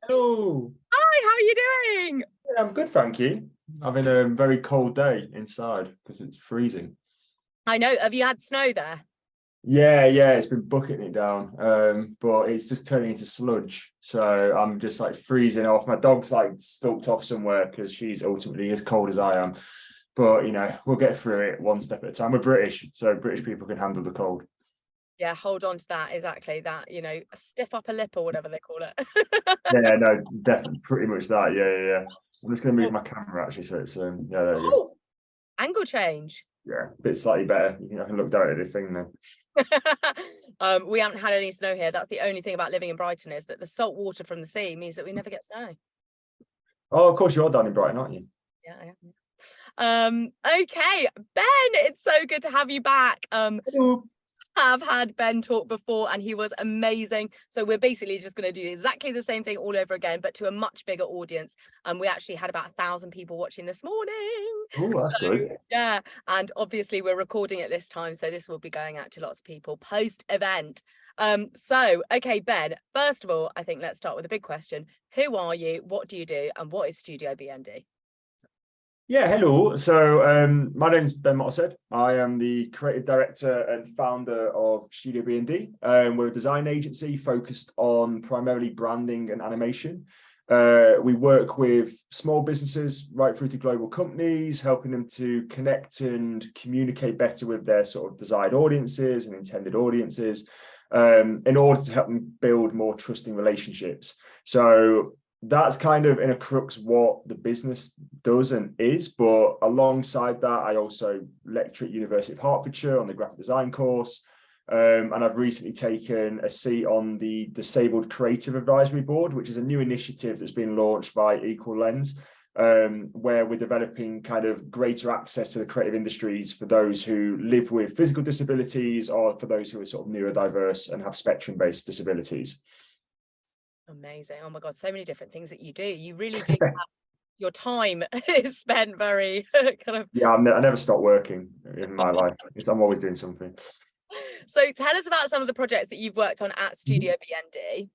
Hello. Hi, how are you doing? Yeah, I'm good, thank you. Having a very cold day inside because it's freezing. I know. Have you had snow there? Yeah, it's been bucketing it down, but it's just turning into sludge. So I'm just like freezing off. My dog's like stalked off somewhere because she's ultimately as cold as I am. But we'll get through it one step at a time. We're British, so British people can handle the cold. Yeah, hold on to that. Exactly that, a stiff upper lip or whatever they call it. Yeah, no, definitely, pretty much that. Yeah. I'm just gonna move Oh, my camera actually, so it's yeah, there we go. oh, angle change. Yeah, a bit slightly better. I can look down at the thing now. We haven't had any snow here. That's the only thing about living in Brighton is that the salt water from the sea means that we never get snow. Oh, of course, you're down in Brighton, aren't you? Yeah, I am. Okay, Ben, it's so good to have you back. Hello. Have had Ben talk before and he was amazing. So we're basically just going to do exactly the same thing all over again, but to a much bigger audience. And we actually had about 1,000 people watching this morning. Oh, that's So good. yeah, and obviously we're recording at this time, so this will be going out to lots of people post event. Okay, Ben, first of all, I think let's start with a big question. Who are you? What do you do? And what is Studio BND? Yeah, hello. So my name is Ben Mottershead. I am the creative director and founder of Studio BND. We're a design agency focused on primarily branding and animation. We work with small businesses right through to global companies, helping them to connect and communicate better with their sort of desired audiences and intended audiences, in order to help them build more trusting relationships. So that's kind of in a crux what the business does and is. But alongside that, I also lecture at University of Hertfordshire on the graphic design course. And I've recently taken a seat on the Disabled Creative Advisory Board, which is a new initiative that's been launched by Equal Lens, where we're developing kind of greater access to the creative industries for those who live with physical disabilities or for those who are sort of neurodiverse and have spectrum-based disabilities. Amazing. Oh my God, so many different things that you do. You really do have your time is spent very kind of. Yeah, I never stop working in my life. I'm always doing something. So tell us about some of the projects that you've worked on at Studio BND.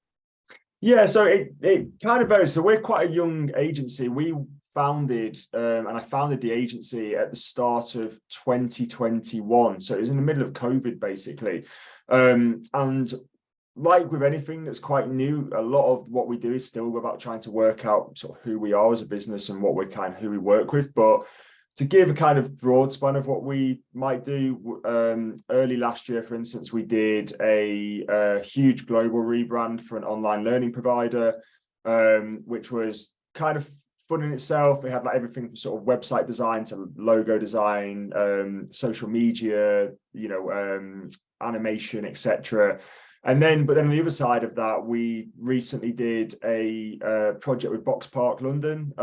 Yeah, so it kind of varies. So we're quite a young agency. We founded, and I founded the agency at the start of 2021. So it was in the middle of COVID, basically. And like with anything that's quite new, a lot of what we do is still about trying to work out sort of who we are as a business and what we're kind of who we work with. But to give a kind of broad span of what we might do, early last year, for instance, we did a huge global rebrand for an online learning provider, which was kind of fun in itself. It had like everything from sort of website design to logo design, social media, animation, etc. But then on the other side of that, we recently did a project with Box Park London,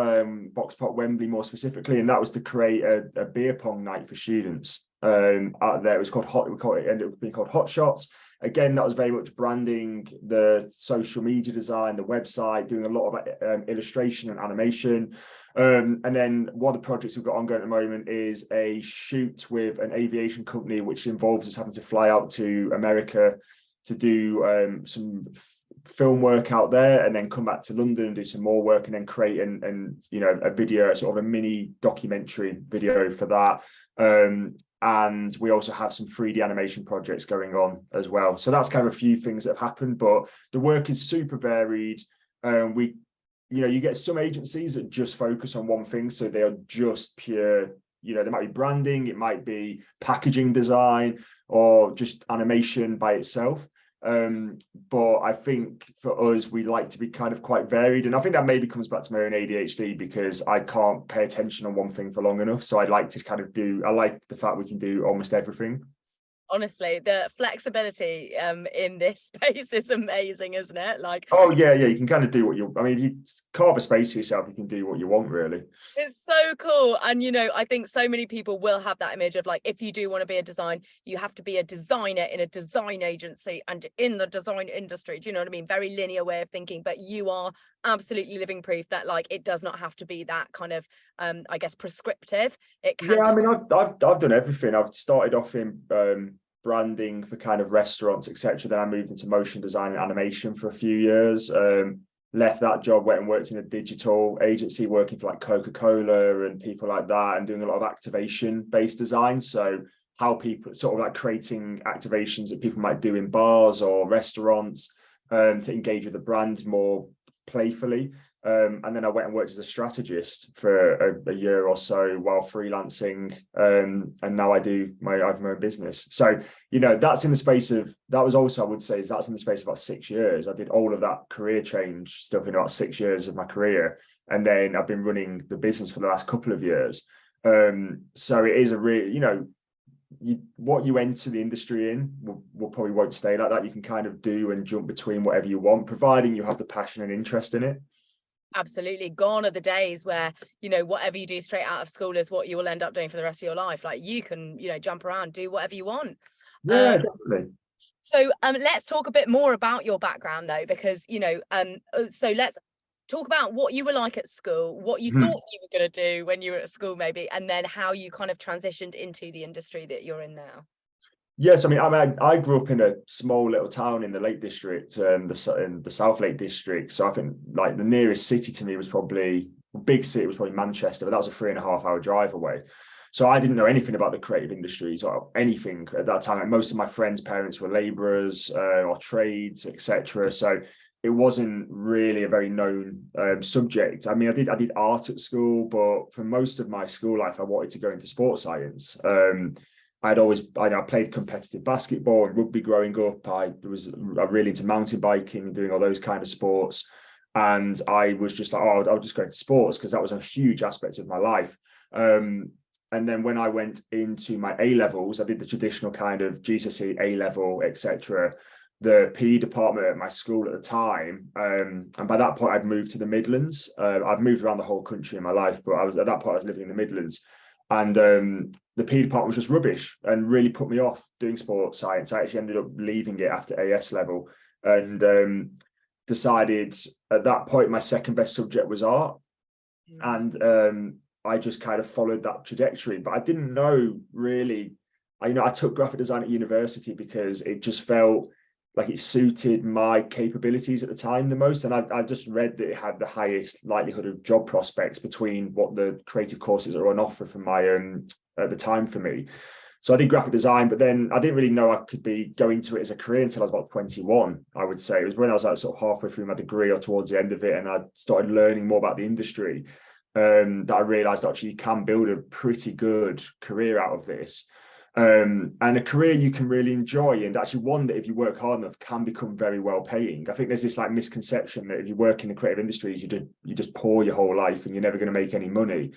Box Park Wembley more specifically, and that was to create a beer pong night for students. Out there, it was called it ended up being called Hot Shots. Again, that was very much branding, the social media design, the website, doing a lot of illustration and animation. And then one of the projects we've got ongoing at the moment is a shoot with an aviation company, which involves us having to fly out to America to do some film work out there and then come back to London and do some more work and then create a video, sort of a mini documentary video for that. And we also have some 3D animation projects going on as well. So that's kind of a few things that have happened, but the work is super varied. You get some agencies that just focus on one thing. So they are just pure, there might be branding, it might be packaging design or just animation by itself. But I think for us, we like to be kind of quite varied. And I think that maybe comes back to my own ADHD because I can't pay attention on one thing for long enough. So I'd like to I like the fact we can do almost everything. Honestly, the flexibility in this space is amazing, isn't it? Like, Oh yeah, you can kind of do if you carve a space for yourself, you can do what you want, really. it's so cool. And I think so many people will have that image of like, if you do want to be a design, you have to be a designer in a design agency and in the design industry. Do you know what I mean? Very linear way of thinking, but you are absolutely living proof that like it does not have to be that kind of I guess prescriptive. It can. Yeah, I mean, I've done everything. I've started off in branding for kind of restaurants, etc. Then I moved into motion design and animation for a few years. left that job, went and worked in a digital agency, working for like Coca-Cola and people like that, and doing a lot of activation-based design. So how people sort of like creating activations that people might do in bars or restaurants, to engage with the brand more playfully. And then I went and worked as a strategist for a year or so while freelancing. And now I have my own business. So, that's in the space of, that was also, I would say, is that's in the space of about 6 years. I did all of that career change stuff in about 6 years of my career. And then I've been running the business for the last couple of years. So it is a real, what you enter the industry in will probably won't stay like that. You can kind of do and jump between whatever you want, providing you have the passion and interest in it. Absolutely. Gone are the days where, whatever you do straight out of school is what you will end up doing for the rest of your life. Like you can, jump around, do whatever you want. Yeah, definitely. So let's talk a bit more about your background though, because, so let's talk about what you were like at school, what you thought you were going to do when you were at school maybe, and then how you kind of transitioned into the industry that you're in now. Yes, I mean, I grew up in a small little town in the Lake District, in the South Lake District. So I think like the nearest city to me was probably, big city was probably Manchester, but that was a 3.5 hour drive away. So I didn't know anything about the creative industries or anything at that time. Like most of my friends' parents were labourers or trades, etc. So it wasn't really a very known subject. I mean, I did art at school, but for most of my school life, I wanted to go into sports science. I played competitive basketball and rugby growing up. I really into mountain biking and doing all those kind of sports. And I was just like, I'll just go into sports because that was a huge aspect of my life. And then when I went into my A levels, I did the traditional kind of GCSE A level, etc. The PE department at my school at the time, and by that point I'd moved to the Midlands. I've moved around the whole country in my life, but at that point I was living in the Midlands, and the PE department was just rubbish and really put me off doing sports science. I actually ended up leaving it after AS level, and decided at that point my second best subject was art, and I just kind of followed that trajectory. But I didn't know really. I took graphic design at university because it just felt like it suited my capabilities at the time the most. And I just read that it had the highest likelihood of job prospects between what the creative courses are on offer for my at the time for me. So I did graphic design, but then I didn't really know I could be going to it as a career until I was about 21, I would say. It was when I was like sort of halfway through my degree or towards the end of it, and I started learning more about the industry, that I realized actually you can build a pretty good career out of this. And a career you can really enjoy, and actually one that if you work hard enough can become very well paying. I think there's this like misconception that if you work in the creative industries, you just pour your whole life and you're never going to make any money.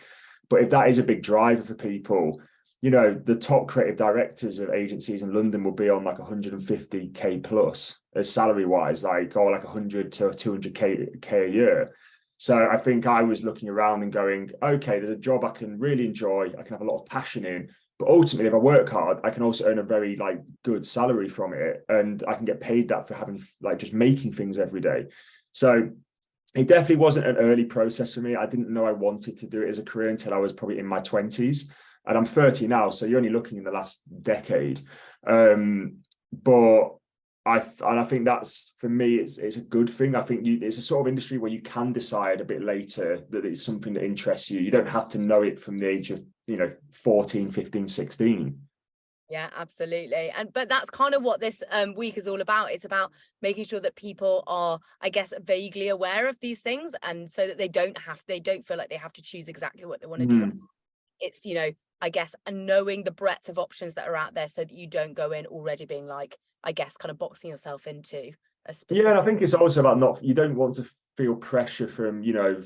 But if that is a big driver for people, the top creative directors of agencies in London will be on like 150k plus as salary wise, or like 100 to 200k a year. So I think I was looking around and going, okay, there's a job I can really enjoy, I can have a lot of passion in. But ultimately, if I work hard, I can also earn a very good salary from it, and I can get paid that for having just making things every day. So it definitely wasn't an early process for me. I didn't know I wanted to do it as a career until I was probably in my 20s, and I'm 30 now, so you're only looking in the last decade. But I think that's, for me, it's a good thing. I think it's a sort of industry where you can decide a bit later that it's something that interests you. You don't have to know it from the age of 14, 15, 16. Yeah, absolutely. But that's kind of what this week is all about. It's about making sure that people are, I guess, vaguely aware of these things, and so that they don't feel like they have to choose exactly what they want to do. It's, I guess, and knowing the breadth of options that are out there, so that you don't go in already being like, I guess, kind of boxing yourself into a specific. Yeah, and I think it's also about you don't want to feel pressure from,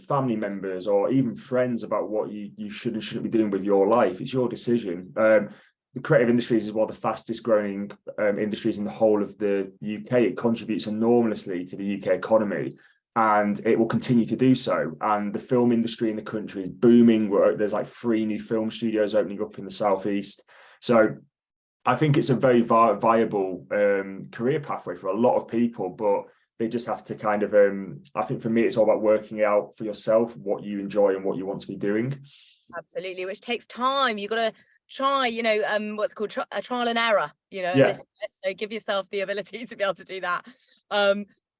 family members or even friends about what you should and shouldn't be doing with your life. It's your decision. The creative industries is one of the fastest growing industries in the whole of the UK. It contributes enormously to the UK economy, and it will continue to do so. And the film industry in the country is booming. There's 3 new film studios opening up in the southeast. So I think it's a very viable career pathway for a lot of people, but they just have to kind of, I think for me, it's all about working out for yourself what you enjoy and what you want to be doing. Absolutely, which takes time. You've got to try, what's called a trial and error, Yeah. so give yourself the ability to be able to do that.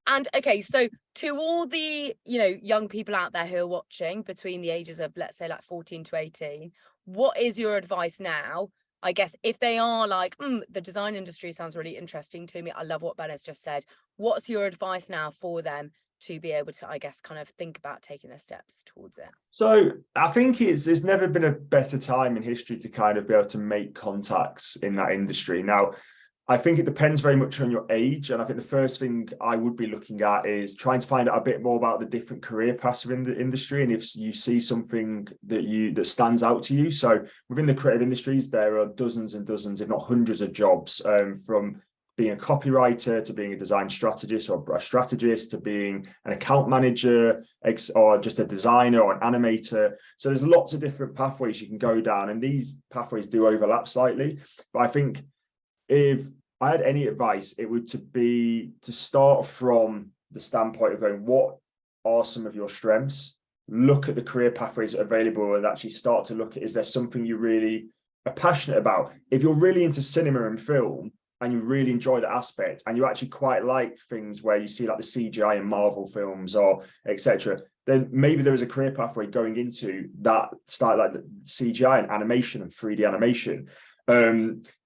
And okay, so to all the, you know, young people out there who are watching between the ages of, let's say, like 14 to 18, what is your advice now? I guess if they are like, the design industry sounds really interesting to me, I love what Ben has just said. What's your advice now for them to be able to, I guess, kind of think about taking their steps towards it? So I think there's never been a better time in history to kind of be able to make contacts in that industry. Now, I think it depends very much on your age. And I think the first thing I would be looking at is trying to find out a bit more about the different career paths within the industry. And if you see something that stands out to you. So within the creative industries, there are dozens and dozens, if not hundreds of jobs, from being a copywriter to being a design strategist or a strategist to being an account manager or just a designer or an animator. So there's lots of different pathways you can go down, and these pathways do overlap slightly. But I think if I had any advice, it would be to start from the standpoint of going, what are some of your strengths? Look at the career pathways available and actually start to look at, is there something you really are passionate about? If you're really into cinema and film, and you really enjoy that aspect, and you actually quite like things where you see like the CGI in Marvel films or etc., then maybe there is a career pathway going into that style, like the CGI and animation and 3D animation.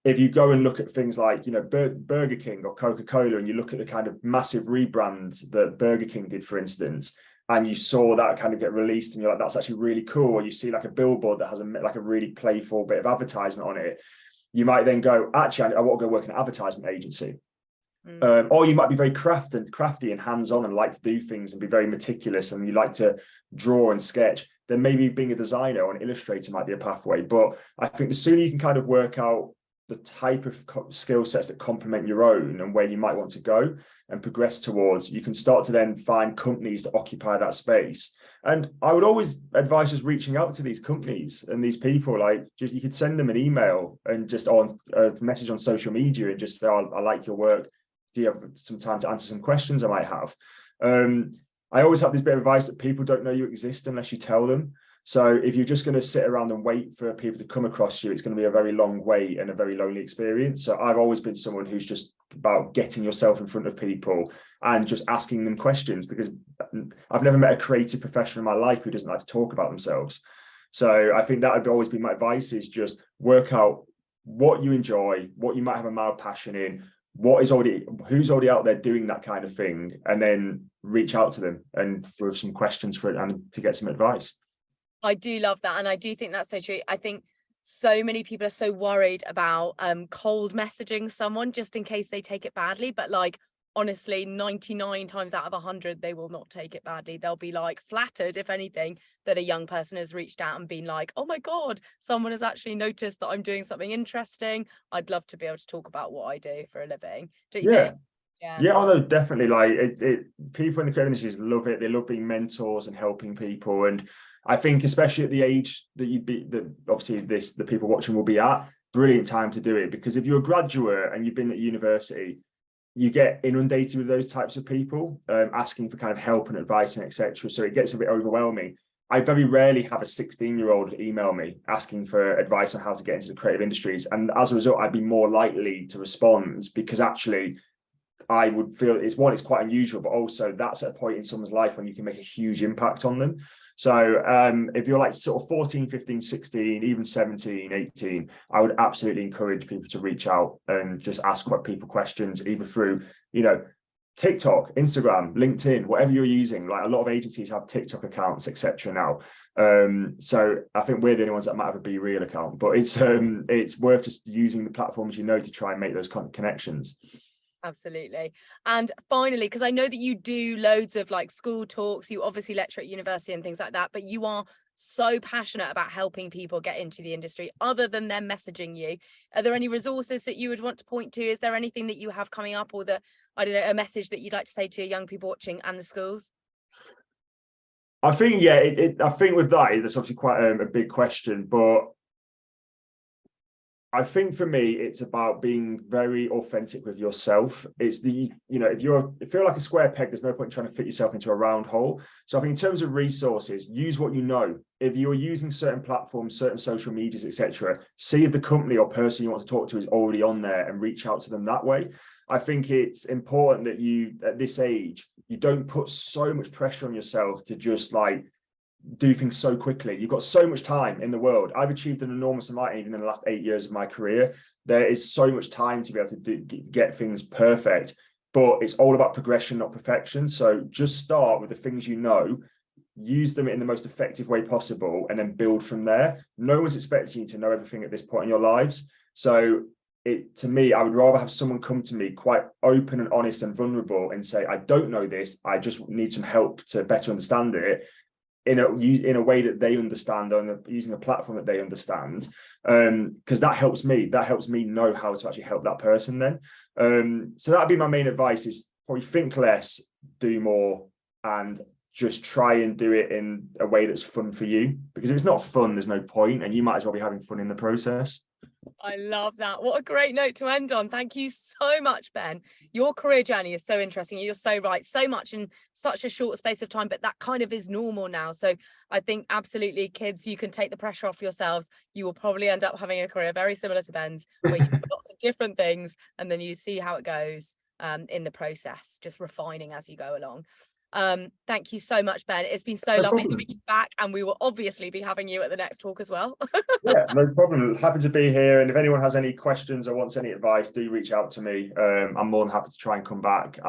If you go and look at things like, you know, Burger King or Coca-Cola, and you look at the kind of massive rebrand that Burger King did, for instance, and you saw that kind of get released, and you're like, that's actually really cool. Or you see like a billboard that has like a really playful bit of advertisement on it. You might then go, actually, I want to go work in an advertisement agency. Or you might be very crafty and hands-on and like to do things and be very meticulous, and you like to draw and sketch. Then maybe being a designer or an illustrator might be a pathway. But I think the sooner you can kind of work out the type of skill sets that complement your own and where you might want to go and progress towards, you can start to then find companies that occupy that space. And I would always advise just reaching out to these companies and these people. Like, just you could send them an email and just on a message on social media and just say, oh, I like your work. Do you have some time to answer some questions I might have? I always have this bit of advice that people don't know you exist unless you tell them. So if you're just going to sit around and wait for people to come across you, it's going to be a very long wait and a very lonely experience. So I've always been someone who's just about getting yourself in front of people and just asking them questions, because I've never met a creative professional in my life who doesn't like to talk about themselves. So I think that would always be my advice, is just work out what you enjoy, what you might have a mild passion in, who's already out there doing that kind of thing, and then reach out to them and for some questions for it and to get some advice. I do love that. And I do think that's so true. I think so many people are so worried about cold messaging someone just in case they take it badly. But like, honestly, 99 times out of 100, they will not take it badly. They'll be like flattered, if anything, that a young person has reached out and been like, oh my God, someone has actually noticed that I'm doing something interesting. I'd love to be able to talk about what I do for a living. Do you think? Yeah, oh no, definitely. Like people in the creative industries love it. They love being mentors and helping people. And I think especially at the age that obviously the people watching will be at, brilliant time to do it. Because if you're a graduate and you've been at university, you get inundated with those types of people asking for kind of help and advice and etc. So it gets a bit overwhelming. I very rarely have a 16-year-old email me asking for advice on how to get into the creative industries. And as a result, I'd be more likely to respond, because actually I would feel it's quite unusual, but also that's at a point in someone's life when you can make a huge impact on them. So if you're like sort of 14, 15, 16, even 17, 18, I would absolutely encourage people to reach out and just ask people questions, either through, you know, TikTok, Instagram, LinkedIn, whatever you're using. Like a lot of agencies have TikTok accounts, etc. now. So I think we're the only ones that might have a Be Real account, but it's worth just using the platforms to try and make those connections. Absolutely. And finally, because I know that you do loads of like school talks, you obviously lecture at university and things like that, but you are so passionate about helping people get into the industry. Other than them messaging you, are there any resources that you would want to point to? Is there anything that you have coming up, or I don't know, a message that you'd like to say to young people watching and the schools? I think, I think with that, that's obviously quite a big question, but I think for me, it's about being very authentic with yourself. It's the, you know, if you feel like a square peg, there's no point trying to fit yourself into a round hole. So I think in terms of resources, use what you know. If you're using certain platforms, certain social medias, etc., see if the company or person you want to talk to is already on there and reach out to them that way. I think it's important that you, at this age, you don't put so much pressure on yourself to just like do things so quickly. You've got so much time in the world. I've achieved an enormous amount even in the last 8 years of my career. There is so much time to be able to get things perfect, but it's all about progression, not perfection. So just start with the things you know, use them in the most effective way possible, and then build from there. No one's expecting you to know everything at this point in your lives. So to me, I would rather have someone come to me quite open and honest and vulnerable and say, I don't know this, I just need some help to better understand it, in a way that they understand, on using a platform that they understand, because that helps me know how to actually help that person then. So that'd be my main advice, is probably think less, do more, and just try and do it in a way that's fun for you, because if it's not fun, there's no point, and you might as well be having fun in the process. I love that. What a great note to end on. Thank you so much, Ben. Your career journey is so interesting. You're so right. So much in such a short space of time, but that kind of is normal now. So I think absolutely, kids, you can take the pressure off yourselves. You will probably end up having a career very similar to Ben's, where you do lots of different things, and then you see how it goes in the process, just refining as you go along. Thank you so much, Ben. It's been so lovely having you back, and we will obviously be having you at the next talk as well. Yeah, no problem. Happy to be here, and if anyone has any questions or wants any advice, do reach out to me. I'm more than happy to try and come back.